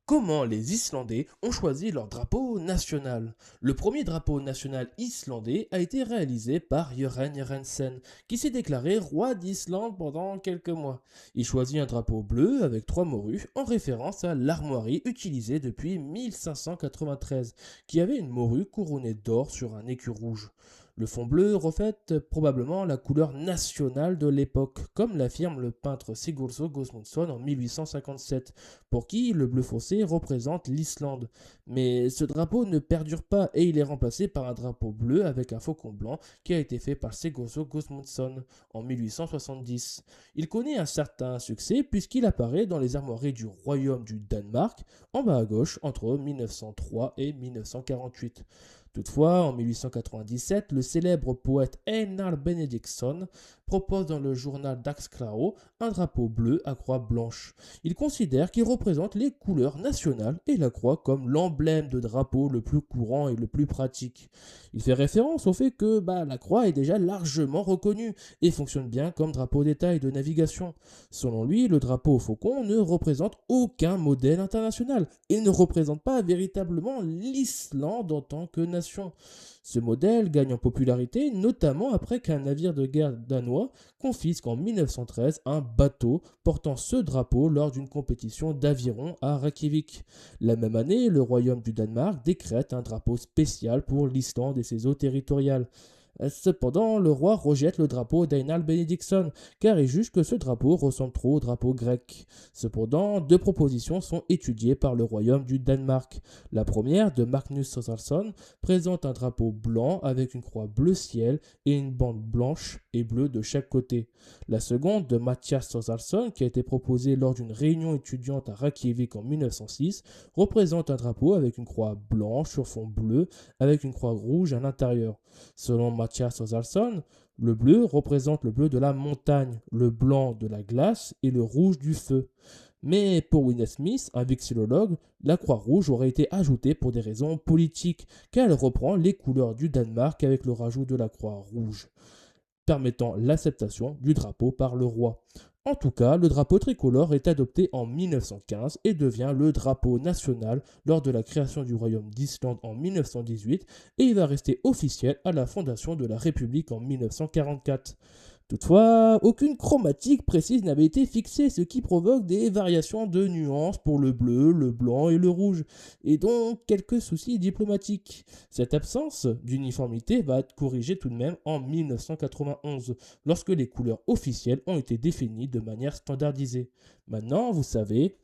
Comment les Islandais ont choisi leur drapeau national? Le premier drapeau national islandais a été réalisé par Jören Jörensen, qui s'est déclaré roi d'Islande pendant quelques mois. Il choisit un drapeau bleu avec trois morues en référence à l'armoirie utilisée depuis 1593, qui avait une morue couronnée d'or sur un écu rouge. Le fond bleu reflète probablement la couleur nationale de l'époque, comme l'affirme le peintre Sigurður Gudmundsson en 1857, pour qui le bleu foncé représente l'Islande. Mais ce drapeau ne perdure pas et il est remplacé par un drapeau bleu avec un faucon blanc qui a été fait par Sigurður Gudmundsson en 1870. Il connaît un certain succès puisqu'il apparaît dans les armoiries du royaume du Danemark, en bas à gauche, entre 1903 et 1948. Toutefois, en 1897, le célèbre poète Einar Benediktsson propose dans le journal Dagskrá un drapeau bleu à croix blanche. Il considère qu'il représente les couleurs nationales et la croix comme l'emblème de drapeau le plus courant et le plus pratique. Il fait référence au fait que la croix est déjà largement reconnue et fonctionne bien comme drapeau d'État et de navigation. Selon lui, le drapeau au faucon ne représente aucun modèle international et ne représente pas véritablement l'Islande en tant que nation. Ce modèle gagne en popularité notamment après qu'un navire de guerre danois confisque en 1913 un bateau portant ce drapeau lors d'une compétition d'aviron à Reykjavik. La même année, le royaume du Danemark décrète un drapeau spécial pour l'Islande et ses eaux territoriales. Cependant, le roi rejette le drapeau d'Einar Benediktsson, car il juge que ce drapeau ressemble trop au drapeau grec. Cependant, deux propositions sont étudiées par le royaume du Danemark. La première, de Magnus Thordarson, présente un drapeau blanc avec une croix bleu ciel et une bande blanche et bleue de chaque côté. La seconde, de Mathias Thordarson, qui a été proposée lors d'une réunion étudiante à Reykjavik en 1906, représente un drapeau avec une croix blanche sur fond bleu avec une croix rouge à l'intérieur. Selon Mathias Thordarson, le bleu représente le bleu de la montagne, le blanc de la glace et le rouge du feu. Mais pour Winnet Smith, un vexillologue, la croix rouge aurait été ajoutée pour des raisons politiques, car elle reprend les couleurs du Danemark avec le rajout de la croix rouge, permettant l'acceptation du drapeau par le roi. En tout cas, le drapeau tricolore est adopté en 1915 et devient le drapeau national lors de la création du royaume d'Islande en 1918 et il va rester officiel à la fondation de la République en 1944. Toutefois, aucune chromatique précise n'avait été fixée, ce qui provoque des variations de nuances pour le bleu, le blanc et le rouge, et donc quelques soucis diplomatiques. Cette absence d'uniformité va être corrigée tout de même en 1991, lorsque les couleurs officielles ont été définies de manière standardisée. Maintenant, vous savez